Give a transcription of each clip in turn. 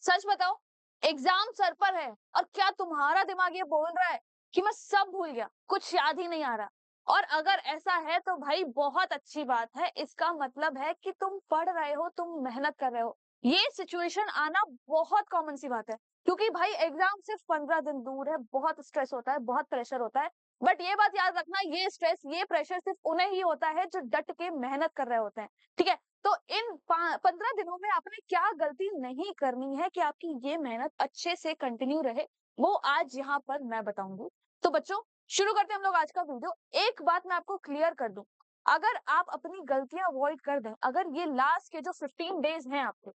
सच बताओ, exam sir पर है और क्या तुम्हारा दिमाग ये बोल रहा है कि मैं सब भूल गया, कुछ याद ही नहीं आ रहा? और अगर ऐसा है तो भाई बहुत अच्छी बात है, इसका मतलब है कि तुम पढ़ रहे हो, तुम मेहनत कर रहे हो। ये सिचुएशन आना बहुत कॉमन सी बात है, क्योंकि भाई एग्जाम सिर्फ 15 दिन दूर है, बहुत स्ट्रेस होता है, बहुत प्रेशर होता है। बट ये बात याद रखना, ये स्ट्रेस, ये प्रेशर सिर्फ उन्हें ही होता है जो डट के मेहनत कर रहे होते हैं। ठीक है, तो इन 15 दिनों में आपने क्या गलती नहीं करनी है कि आपकी ये मेहनत अच्छे से कंटिन्यू रहे, वो आज यहाँ पर मैं बताऊंगी। तो बच्चों, शुरू करते हैं हम लोग आज का वीडियो। एक बात मैं आपको क्लियर कर दूं, अगर आप अपनी गलतियां अवॉइड कर दें, अगर ये लास्ट के जो 15 डेज हैं आपके,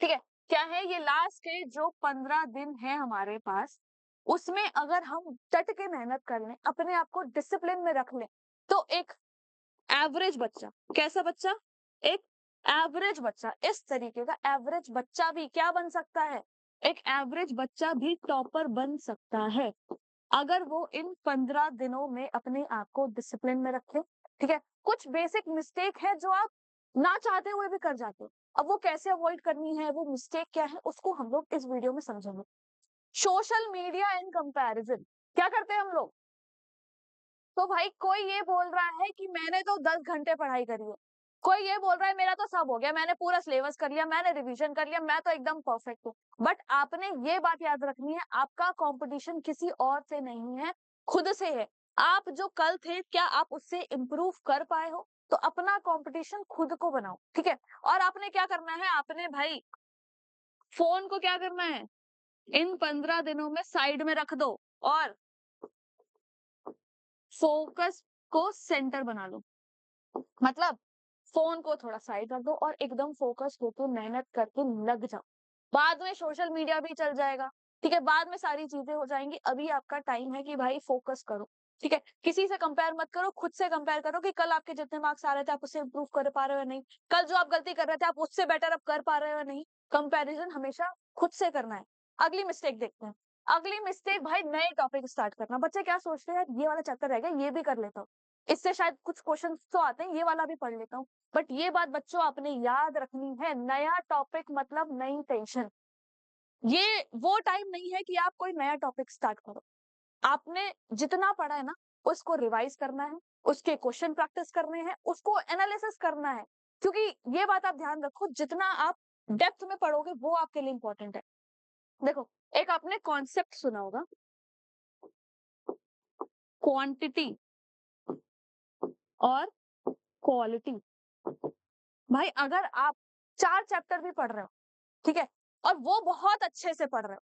ठीक है, क्या है ये लास्ट के जो 15 दिन है हमारे पास, उसमें अगर हम डट के मेहनत कर लें, अपने आप को डिसिप्लिन में रख लें, तो एक एवरेज बच्चा, कैसा बच्चा, एक एवरेज बच्चा, इस तरीके का एवरेज बच्चा भी क्या बन सकता है, एक एवरेज बच्चा भी टॉपर बन सकता है, अगर वो इन 15 दिनों में अपने आप को डिसिप्लिन में रखे। ठीक है, कुछ बेसिक मिस्टेक है जो आप ना चाहते हुए भी कर जाते हो, अब वो कैसे अवॉइड करनी है, वो मिस्टेक क्या है, उसको हम लोग इस वीडियो में समझेंगे। सोशल मीडिया इन कंपैरिजन, क्या करते हैं हम लोग? तो भाई कोई ये बोल रहा है कि मैंने तो 10 घंटे पढ़ाई करी है, कोई ये बोल रहा है मेरा तो सब हो गया, मैंने पूरा सिलेबस कर लिया, मैंने रिवीजन कर लिया, मैं तो एकदम परफेक्ट हूँ। बट आपने ये बात याद रखनी है, आपका कंपटीशन किसी और से नहीं है, खुद से है। आप जो कल थे, क्या आप उससे इम्प्रूव कर पाए हो? तो अपना कंपटीशन खुद को बनाओ। ठीक है, और आपने क्या करना है, आपने भाई फोन को क्या करना है, इन 15 दिनों में साइड में रख दो और फोकस को सेंटर बना लो। मतलब फोन को थोड़ा साइड रख दो और एकदम फोकस होकर मेहनत करके लग जाओ। बाद में सोशल मीडिया भी चल जाएगा, ठीक है, बाद में सारी चीजें हो जाएंगी, अभी आपका टाइम है कि भाई फोकस करो। ठीक है, किसी से कंपेयर मत करो, खुद से कंपेयर करो कि कल आपके जितने मार्क्स आ रहे थे आप उससे इम्प्रूव कर पा रहे हो या नहीं, कल जो आप गलती कर रहे थे आप उससे बेटर अब कर पा रहे हो या नहीं। कंपैरिजन हमेशा खुद से करना है। अगली मिस्टेक देखते हैं। अगली मिस्टेक भाई, नए टॉपिक स्टार्ट करना। बच्चे क्या सोचते हैं, यार ये वाला चैप्टर रह गया, ये भी कर लेता हूँ, इससे शायद कुछ क्वेश्चन तो आते हैं, ये वाला भी पढ़ लेता हूँ। बट ये बात बच्चों आपने याद रखनी है, नया टॉपिक मतलब नई टेंशन। ये वो टाइम नहीं है कि आप कोई नया टॉपिक स्टार्ट करो। आपने जितना पढ़ा है ना, उसको रिवाइज करना है, उसके क्वेश्चन प्रैक्टिस करने हैं, उसको एनालिसिस करना है। क्योंकि ये बात आप ध्यान रखो, जितना आप डेप्थ में पढ़ोगे वो आपके लिए इंपॉर्टेंट है। देखो, एक आपने कॉन्सेप्ट सुना होगा, क्वांटिटी और क्वालिटी। भाई अगर आप 4 चैप्टर भी पढ़ रहे हो, ठीक है, और वो बहुत अच्छे से पढ़ रहे हो,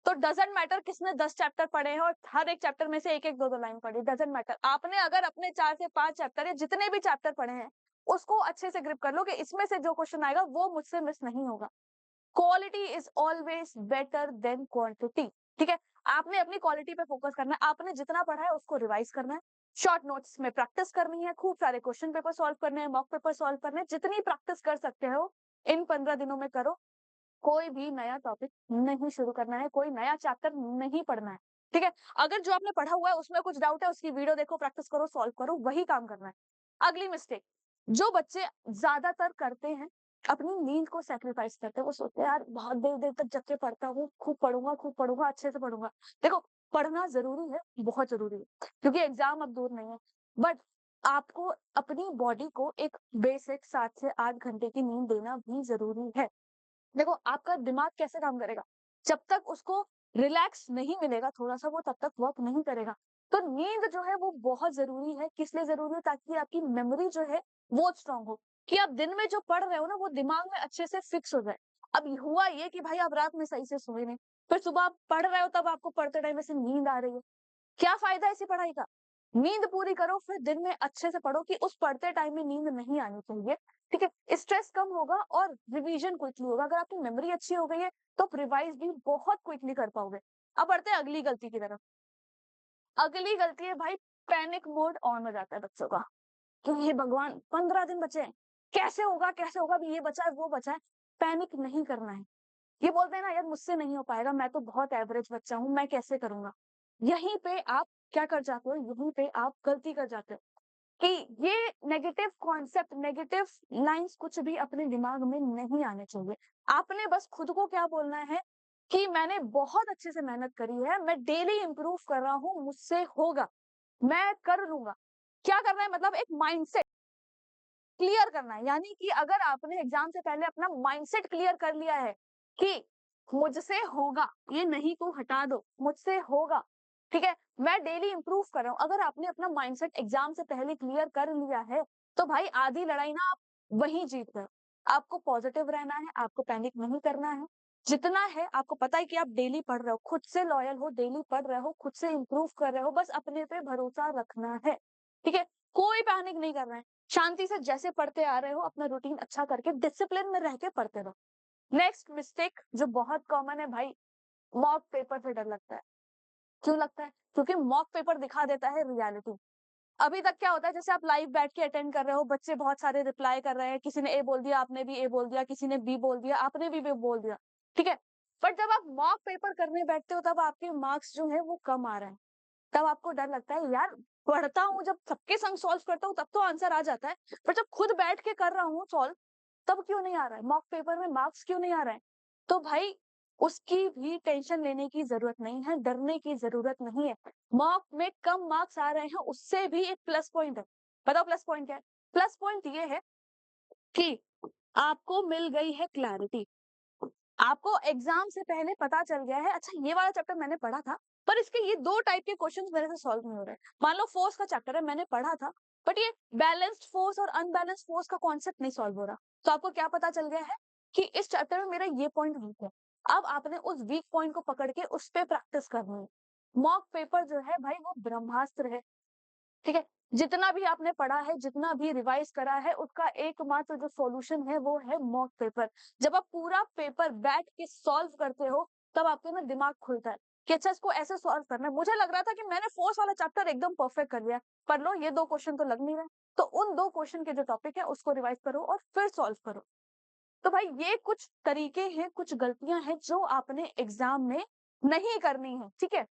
तो डजेंट मैटर किसने 10 चैप्टर पढ़े हैं और हर एक चैप्टर में से एक एक दो दो लाइन पढ़ी, डजेंट मैटर। आपने अगर अपने 4 से 5 चैप्टर या जितने भी चैप्टर पढ़े हैं, उसको अच्छे से ग्रिप कर लो कि इसमें से जो क्वेश्चन आएगा वो मुझसे मिस नहीं होगा। Quality is always better than quantity. ठीक है, आपने अपनी क्वालिटी पे फोकस करना है, आपने जितना पढ़ा है उसको रिवाइज करना है, शॉर्ट नोट्स में प्रैक्टिस करनी है, खूब सारे क्वेश्चन पेपर सॉल्व करने हैं, मॉक पेपर सॉल्व करने हैं, जितनी प्रैक्टिस कर सकते हो इन 15 दिनों में करो। कोई भी नया टॉपिक नहीं शुरू करना है, कोई नया चैप्टर नहीं पढ़ना है। ठीक है, अगर जो आपने पढ़ा हुआ है उसमें कुछ डाउट है, उसकी वीडियो देखो, प्रैक्टिस करो, सॉल्व करो, वही काम करना है। अगली मिस्टेक जो बच्चे ज्यादातर करते हैं, अपनी नींद को सेक्रीफाइस करते हैं। वो सोचते हैं यार बहुत देर देर तक जग के पढ़ता हूँ, खूब पढ़ूंगा, अच्छे से पढ़ूंगा। देखो, पढ़ना जरूरी है, बहुत जरूरी है, क्योंकि एग्जाम अब दूर नहीं है। बट आपको अपनी बॉडी को एक बेसिक 7 से 8 घंटे की नींद देना भी जरूरी है। देखो, आपका दिमाग कैसे काम करेगा, जब तक उसको रिलैक्स नहीं मिलेगा थोड़ा सा, वो तब तक वर्क नहीं करेगा। तो नींद जो है वो बहुत जरूरी है। किस लिए जरूरी है? ताकि आपकी मेमोरी जो है वो स्ट्रांग हो, कि आप दिन में जो पढ़ रहे हो ना वो दिमाग में अच्छे से फिक्स हो जाए। अब हुआ ये कि भाई आप रात में सही से सोए नहीं, फिर सुबह आप पढ़ रहे हो, तब आपको पढ़ते टाइम ऐसे नींद आ रही है, क्या फायदा ऐसी पढ़ाई का? नींद पूरी करो, फिर दिन में अच्छे से पढ़ो कि उस पढ़ते टाइम में नींद नहीं आनी चाहिए। ठीक है, स्ट्रेस कम होगा और रिवीजन क्विकली होगा। अगर आपकी मेमोरी अच्छी हो गई है तो आप रिवाइज भी बहुत क्विकली कर पाओगे। अब बढ़ते हैं अगली गलती की तरफ। अगली गलती है भाई, पैनिक मोड ऑन हो जाता है बच्चों का कि हे भगवान 15 दिन बचे हैं, कैसे होगा कैसे होगा, अभी ये बचा है वो बचा है। पैनिक नहीं करना है। ये बोलते हैं ना, यार मुझसे नहीं हो पाएगा, मैं तो बहुत एवरेज बच्चा हूँ, मैं कैसे करूंगा। यहीं पे आप क्या कर जाते हो, यहीं पे आप गलती कर जाते हो। कि ये नेगेटिव कॉन्सेप्ट, नेगेटिव लाइंस कुछ भी अपने दिमाग में नहीं आने चाहिए। आपने बस खुद को क्या बोलना है कि मैंने बहुत अच्छे से मेहनत करी है, मैं डेली इंप्रूव कर रहा हूँ, मुझसे होगा, मैं कर लूंगा। क्या करना है, मतलब एक माइंडसेट क्लियर करना है। यानी कि अगर आपने एग्जाम से पहले अपना माइंडसेट क्लियर कर लिया है कि मुझसे होगा, ये नहीं को हटा दो, मुझसे होगा, ठीक है, मैं डेली इंप्रूव कर रहा हूँ। अगर आपने अपना माइंडसेट एग्जाम से पहले क्लियर कर लिया है, तो भाई आधी लड़ाई ना आप वहीं जीत गए। आपको पॉजिटिव रहना है, आपको पैनिक नहीं करना है। जितना है आपको पता है कि आप डेली पढ़ रहे हो, खुद से लॉयल हो, डेली पढ़ रहे हो, खुद से इंप्रूव कर रहे हो, बस अपने पे भरोसा रखना है, ठीक है। कोई पैनिक नहीं करना है, शांति से जैसे पढ़ते आ रहे हो अपना रूटीन अच्छा करके डिसिप्लिन में रह के पढ़ते रहो। नेक्स्ट मिस्टेक जो बहुत कॉमन है भाई, मॉक पेपर से डर लगता है। क्यों लगता है? क्योंकि मॉक पेपर दिखा देता है रियलिटी। अभी तक क्या होता है, जैसे आप लाइव बैठ के अटेंड कर रहे हो, बच्चे बहुत सारे रिप्लाई कर रहे हैं, किसी ने ए बोल दिया, आपने भी ए बोल दिया, किसी ने बी बोल दिया, आपने भी बी बोल दिया, ठीक है। बट जब आप मॉक पेपर करने बैठते हो, तब आपके मार्क्स जो है वो कम आ रहे हैं। तब आपको डर लगता है यार, पढ़ता हूँ जब सबके संग सॉल्व करता हूँ तब तो आंसर आ जाता है, पर जब खुद बैठ के कर रहा हूँ सॉल्व, तब क्यों नहीं आ रहा है, मॉक पेपर में मार्क्स क्यों नहीं आ रहे हैं? तो भाई उसकी भी टेंशन लेने की जरूरत नहीं है, डरने की जरूरत नहीं है। मॉक में कम मार्क्स आ रहे हैं, उससे भी एक प्लस पॉइंट है। बताओ प्लस पॉइंट क्या है? प्लस पॉइंट ये है कि आपको मिल गई है क्लैरिटी। आपको एग्जाम से पहले पता चल गया है, अच्छा ये वाला चैप्टर मैंने पढ़ा था, पर इसके ये दो टाइप के क्वेश्चंस मेरे से सॉल्व नहीं हो रहे। मान लो फोर्स का चैप्टर है, मैंने पढ़ा था, बट ये बैलेंस्ड फोर्स और अनबैलेंस्ड फोर्स का कॉन्सेप्ट नहीं सॉल्व हो रहा। तो आपको क्या पता चल गया है कि इस चैप्टर में मेरा ये पॉइंट वीक है। अब आपने उस वीक पॉइंट को पकड़ के उस पर प्रैक्टिस करनी है। मॉक पेपर जो है भाई वो ब्रह्मास्त्र है, ठीक है। जितना भी आपने पढ़ा है, जितना भी रिवाइज करा है, उसका एकमात्र जो सॉल्यूशन है वो है मॉक पेपर। जब आप पूरा पेपर बैठ के सॉल्व करते हो, तब आपके में दिमाग खुलता है कि अच्छा इसको ऐसे सॉल्व करना है। मुझे लग रहा था कि मैंने फोर्स वाला चैप्टर एकदम परफेक्ट कर लिया, पर लो ये दो क्वेश्चन तो लग नहीं रहे। तो उन दो क्वेश्चन के जो टॉपिक है उसको रिवाइज करो और फिर सॉल्व करो। तो भाई ये कुछ तरीके हैं, कुछ गलतियां हैं जो आपने एग्जाम में नहीं करनी है, ठीक है।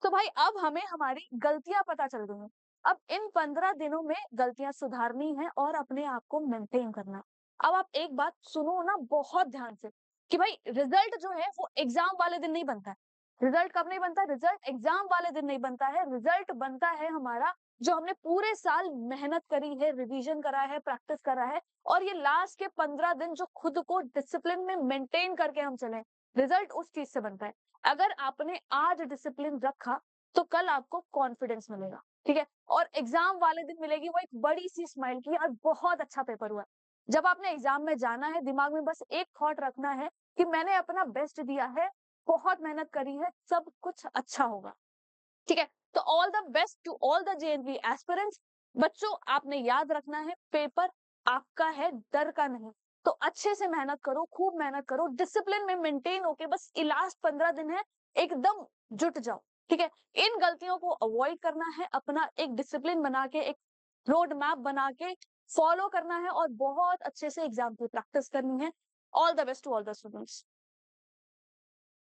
तो भाई अब हमें हमारी गलतियां पता चल गई हैं। अब इन 15 दिनों में गलतियां सुधारनी है और अपने आप को मेंटेन करना है। अब आप एक बात सुनो ना बहुत ध्यान से, कि भाई रिजल्ट जो है वो एग्जाम वाले दिन नहीं बनता है। रिजल्ट कब नहीं बनता? रिजल्ट एग्जाम वाले दिन नहीं बनता है। रिजल्ट बनता है हमारा जो हमने पूरे साल मेहनत करी है, रिवीजन करा है, प्रैक्टिस करा है, और ये लास्ट के 15 दिन जो खुद को डिसिप्लिन में मेंटेन करके हम चले, रिजल्ट उस चीज से बनता है। अगर आपने आज डिसिप्लिन रखा, तो कल आपको कॉन्फिडेंस मिलेगा, ठीक है। और एग्जाम वाले दिन मिलेगी वो एक बड़ी सी स्माइल की यार बहुत अच्छा पेपर हुआ। जब आपने एग्जाम में जाना है, दिमाग में बस एक थॉट रखना है कि मैंने अपना बेस्ट दिया है, बहुत मेहनत करी है, सब कुछ अच्छा होगा, ठीक है। तो all the best to all the JNV aspirants. बच्चों आपने याद रखना है, पेपर आपका है, डर का नहीं। तो अच्छे से मेहनत करो, खूब मेहनत करो, डिसिप्लिन में मेंटेन होके बस लास्ट 15 दिन है, एकदम जुट जाओ, ठीक है। इन गलतियों को अवॉइड करना है, अपना एक डिसिप्लिन बना के, एक रोड मैप बना के फॉलो करना है, और बहुत अच्छे से एग्जाम की प्रैक्टिस करनी है। All the best to all the students.